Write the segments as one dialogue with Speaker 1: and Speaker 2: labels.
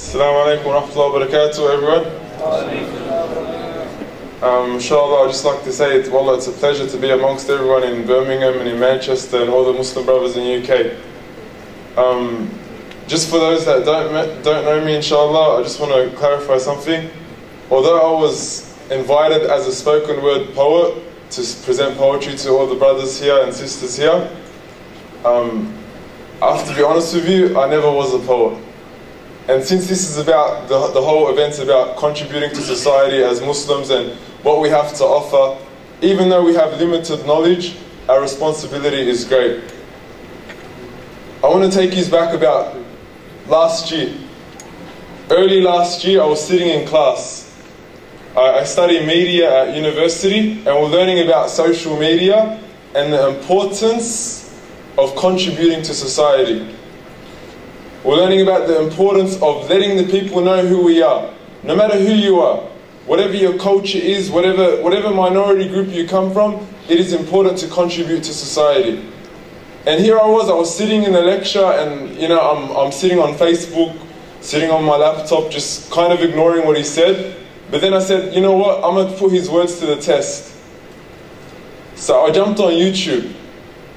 Speaker 1: Assalamu alaikum wa rahmatullahi wa barakatuh, everyone. Inshallah, I'd just like to say, wallah, it's a pleasure to be amongst everyone in Birmingham and in Manchester and all the Muslim brothers in the UK. Just for those that don't know me, inshallah, I just want to clarify something. Although I was invited as a spoken word poet to present poetry to all the brothers here and sisters here, I have to be honest with you, I never was a poet. And since this is about, the whole event's about contributing to society as Muslims and what we have to offer, even though we have limited knowledge, our responsibility is great. I want to take you back about last year. Early last year, I was sitting in class. I study media at university, and we're learning about social media and the importance of contributing to society. We're learning about the importance of letting the people know who we are. No matter who you are, whatever your culture is, whatever minority group you come from, it is important to contribute to society. And here I was sitting in the lecture, and I'm sitting on Facebook, sitting on my laptop, just kind of ignoring what he said. But then I said, you know what, I'm going to put his words to the test. So I jumped on YouTube.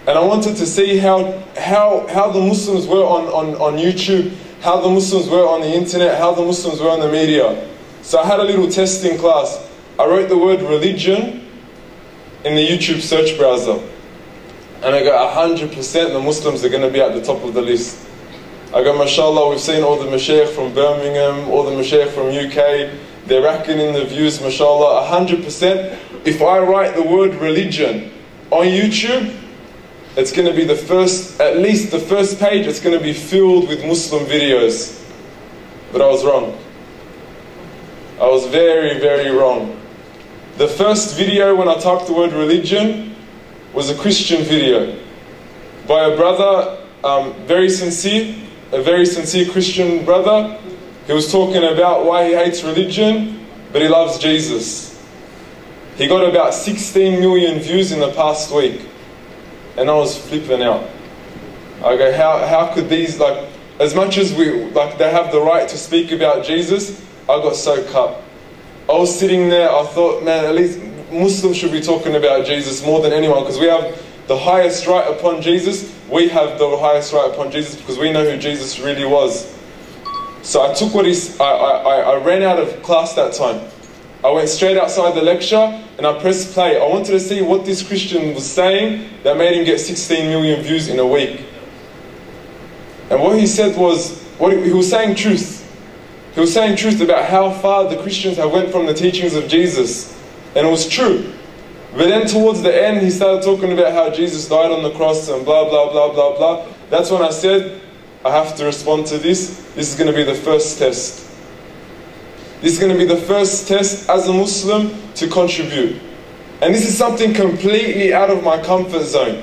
Speaker 1: And I wanted to see how the Muslims were on YouTube, how the Muslims were on the internet, how the Muslims were on the media. So I had a little testing class. I wrote the word religion in the YouTube search browser. And I got 100% the Muslims are going to be at the top of the list. I go, mashallah, we've seen all the mashaykh from Birmingham, all the mashaykh from UK, they're racking in the views, mashallah, 100%. If I write the word religion on YouTube, it's going to be the first, at least the first page, it's going to be filled with Muslim videos. But I was wrong. I was very, very wrong. The first video when I typed the word religion was a Christian video by a brother, a very sincere Christian brother. He was talking about why he hates religion, but he loves Jesus. He got about 16 million views in the past week. And I was flipping out. I go, how could these, as much as they have the right to speak about Jesus, I got so cut. I was sitting there, I thought, man, at least Muslims should be talking about Jesus more than anyone, because we have the highest right upon Jesus. We have the highest right upon Jesus because we know who Jesus really was. So I took what I ran out of class that time. I went straight outside the lecture and I pressed play. I wanted to see what this Christian was saying that made him get 16 million views in a week. And what he said was, he was saying truth. He was saying truth about how far the Christians have went from the teachings of Jesus. And it was true. But then towards the end, he started talking about how Jesus died on the cross and blah, blah, blah, blah, blah. That's when I said, I have to respond to this. This is going to be the first test. This is going to be the first test as a Muslim to contribute. And this is something completely out of my comfort zone.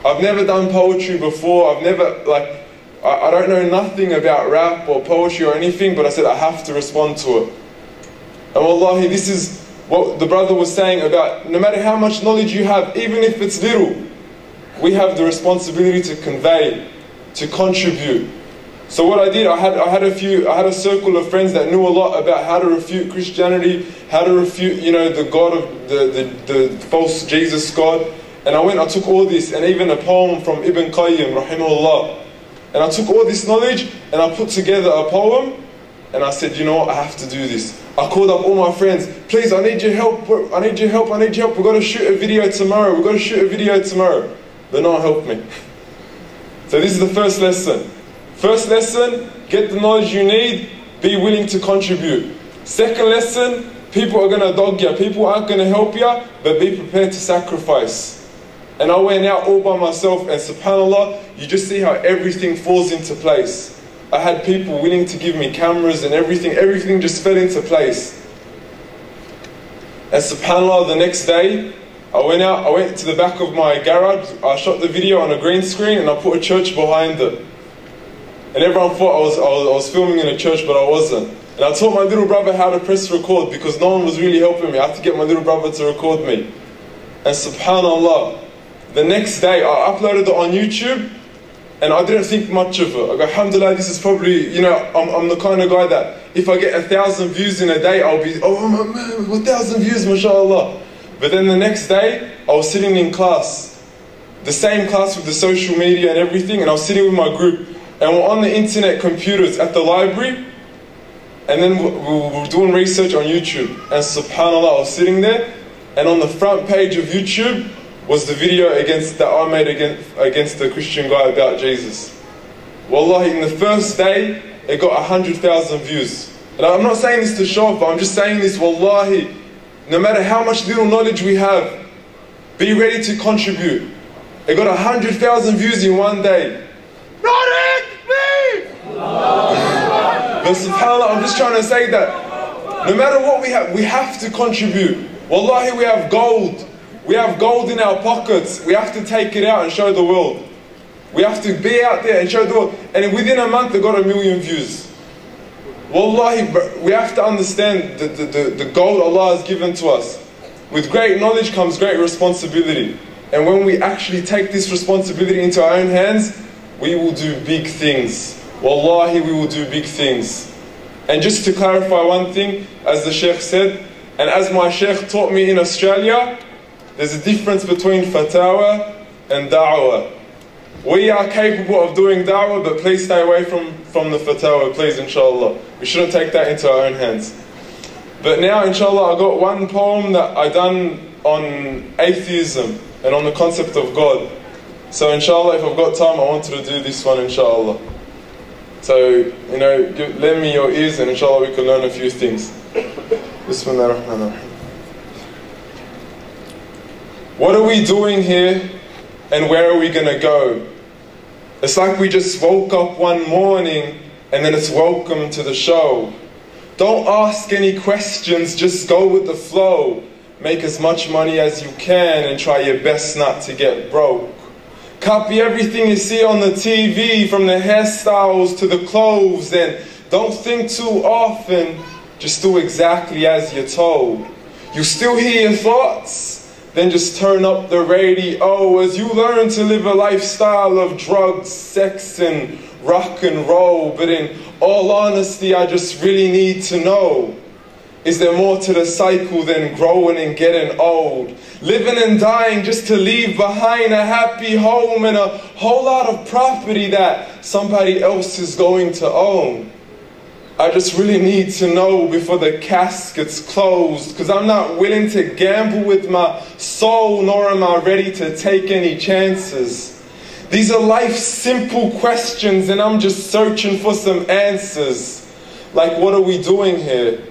Speaker 1: I've never done poetry before. I've never, I don't know nothing about rap or poetry or anything, but I said I have to respond to it. And wallahi, this is what the brother was saying about no matter how much knowledge you have, even if it's little, we have the responsibility to convey, to contribute. So what I did, I had a circle of friends that knew a lot about how to refute Christianity, how to refute, the God of the false Jesus God. And I took all this, and even a poem from Ibn Qayyim, rahimahullah. And I took all this knowledge, and I put together a poem, and I said, you know what, I have to do this. I called up all my friends, please, I need your help, I need your help, we've got to shoot a video tomorrow, But no one helped me. So this is the first lesson. First lesson, get the knowledge you need, be willing to contribute. Second lesson, people are going to dog you, people aren't going to help you, but be prepared to sacrifice. And I went out all by myself, and subhanAllah, you just see how everything falls into place. I had people willing to give me cameras and everything just fell into place. And subhanAllah, the next day, I went to the back of my garage, I shot the video on a green screen, and I put a church behind it. And everyone thought I was filming in a church, but I wasn't. And I taught my little brother how to press record because no one was really helping me. I had to get my little brother to record me. And subhanAllah, the next day I uploaded it on YouTube, And I didn't think much of it. I go, alhamdulillah, this is probably, you know, I'm the kind of guy that if I get 1,000 views in a day, I'll be, oh my man, 1,000 views, mashallah. But then the next day, I was sitting in class, the same class with the social media and everything, and I was sitting with my group, and we're on the internet computers at the library, and then we were doing research on YouTube. And subhanAllah, I was sitting there, and on the front page of YouTube was the video that I made against the Christian guy about Jesus. Wallahi, in the first day, it got 100,000 views. And I'm not saying this to show off, but I'm just saying this, wallahi, no matter how much little knowledge we have, be ready to contribute. It got 100,000 views in one day. Not me! But subhanAllah, I'm just trying to say that no matter what we have to contribute. Wallahi, we have gold. We have gold in our pockets. We have to take it out and show the world. We have to be out there and show the world. And within a month, it got 1 million views. Wallahi, we have to understand the gold Allah has given to us. With great knowledge comes great responsibility. And when we actually take this responsibility into our own hands, we will do big things. Wallahi, we will do big things. And just to clarify one thing, as the Sheikh said, and as my Sheikh taught me in Australia, there's a difference between fatawa and da'wah. We are capable of doing da'wah, but please stay away from the fatawa, please, inshallah. We shouldn't take that into our own hands. But now, inshallah, I got one poem that I done on atheism and on the concept of God. So inshallah, if I've got time, I wanted to do this one, inshallah. So, you know, lend me your ears and inshallah we can learn a few things. Bismillah ar-Rahman ar-Rahim. What are we doing here and where are we going to go? It's like we just woke up one morning and then it's welcome to the show. Don't ask any questions, just go with the flow. Make as much money as you can and try your best not to get broke. Copy everything you see on the TV, from the hairstyles to the clothes, and don't think too often, just do exactly as you're told. You still hear your thoughts? Then just turn up the radio as you learn to live a lifestyle of drugs, sex and rock and roll. But in all honesty, I just really need to know, is there more to the cycle than growing and getting old? Living and dying just to leave behind a happy home and a whole lot of property that somebody else is going to own. I just really need to know before the casket's closed, because I'm not willing to gamble with my soul, nor am I ready to take any chances. These are life's simple questions and I'm just searching for some answers. Like, what are we doing here?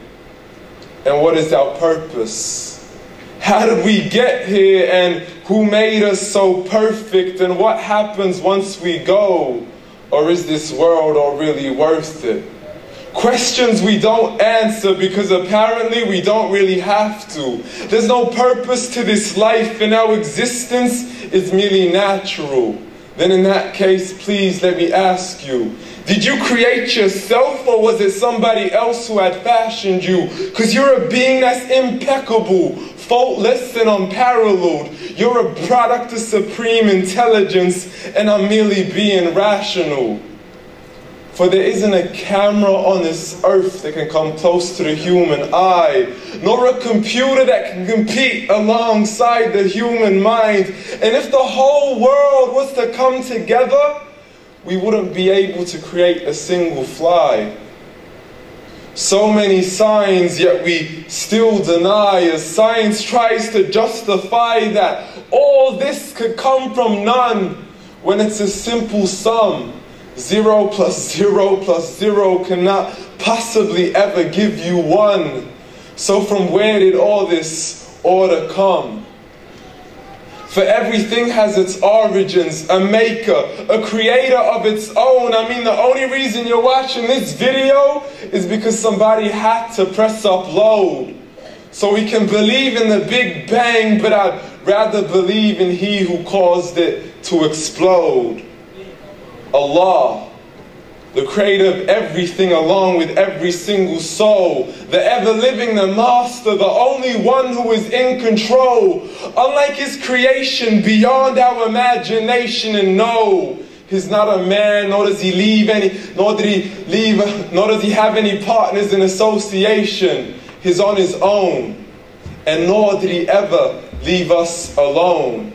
Speaker 1: And what is our purpose? How did we get here and who made us so perfect? And what happens once we go? Or is this world all really worth it? Questions we don't answer because apparently we don't really have to. There's no purpose to this life and our existence is merely natural. Then in that case, please let me ask you, did you create yourself or was it somebody else who had fashioned you? Because you're a being that's impeccable, faultless and unparalleled. You're a product of supreme intelligence and I'm merely being rational. For there isn't a camera on this earth that can come close to the human eye, nor a computer that can compete alongside the human mind. And if the whole world was to come together, we wouldn't be able to create a single fly. So many signs, yet we still deny, as science tries to justify that all this could come from none, when it's a simple sum. 0 plus 0 plus 0 cannot possibly ever give you 1. So from where did all this order come? For everything has its origins, a maker, a creator of its own. I mean, the only reason you're watching this video is because somebody had to press upload. So we can believe in the Big Bang, but I'd rather believe in He who caused it to explode. Allah, the creator of everything along with every single soul, the ever-living, the master, the only one who is in control. Unlike His creation, beyond our imagination, and no, He's not a man, nor does he nor does he have any partners in association. He's on his own. And nor did he ever leave us alone.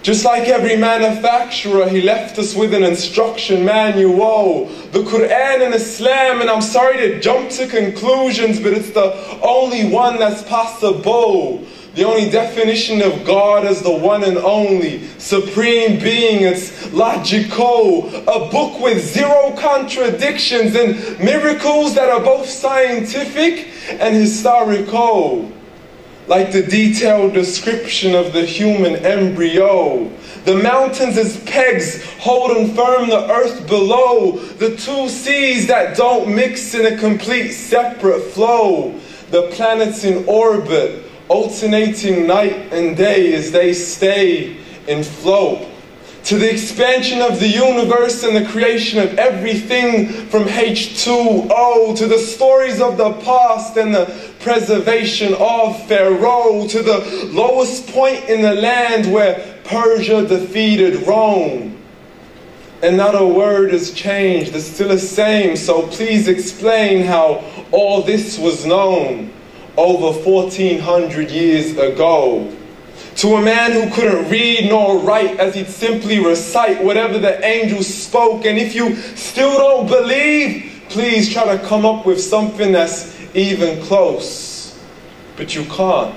Speaker 1: Just like every manufacturer, he left us with an instruction manual. The Quran and Islam, and I'm sorry to jump to conclusions, but it's the only one that's possible. The only definition of God is the one and only, supreme being. It's logical. A book with zero contradictions and miracles that are both scientific and historical. Like the detailed description of the human embryo. The mountains as pegs holding firm the earth below. The two seas that don't mix in a complete separate flow. The planets in orbit, alternating night and day as they stay in flow. To the expansion of the universe and the creation of everything from H2O, to the stories of the past and the preservation of Pharaoh, to the lowest point in the land where Persia defeated Rome. And not a word has changed, it's still the same, so please explain how all this was known over 1400 years ago. To a man who couldn't read nor write, as he'd simply recite whatever the angels spoke. And if you still don't believe, please try to come up with something that's even close. But you can't.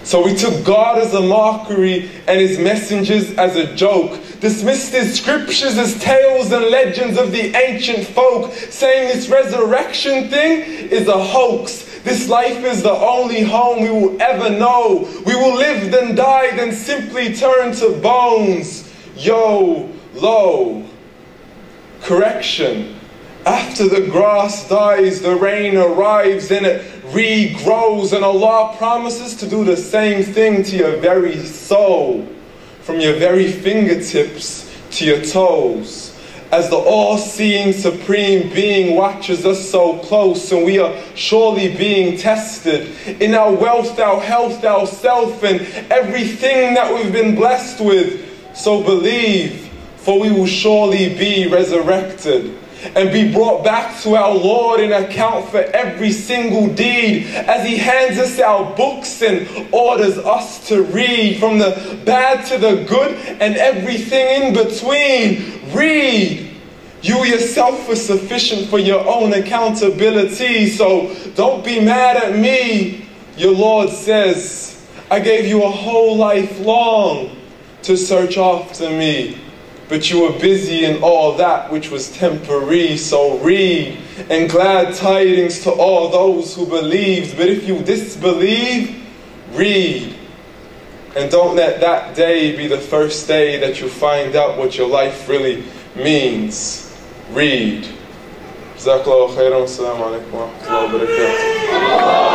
Speaker 1: So we took God as a mockery and his messengers as a joke. Dismissed his scriptures as tales and legends of the ancient folk, saying this resurrection thing is a hoax. This life is the only home we will ever know. We will live, then die, then simply turn to bones. YOLO. Correction. After the grass dies, the rain arrives and it regrows. And Allah promises to do the same thing to your very soul. From your very fingertips to your toes. As the all-seeing supreme being watches us so close, and we are surely being tested in our wealth, our health, our self, and everything that we've been blessed with. So believe, for we will surely be resurrected and be brought back to our Lord and account for every single deed as he hands us our books and orders us to read, from the bad to the good and everything in between. Read. You yourself are sufficient for your own accountability, so don't be mad at me. Your Lord says, I gave you a whole life long to search after me, but you were busy in all that which was temporary. So read, and glad tidings to all those who believed. But if you disbelieve, read. And don't let that day be the first day that you find out what your life really means. Read. Jazakallahu khairan. Assalamu alaikum wa rahmatullahi wa barakatuh.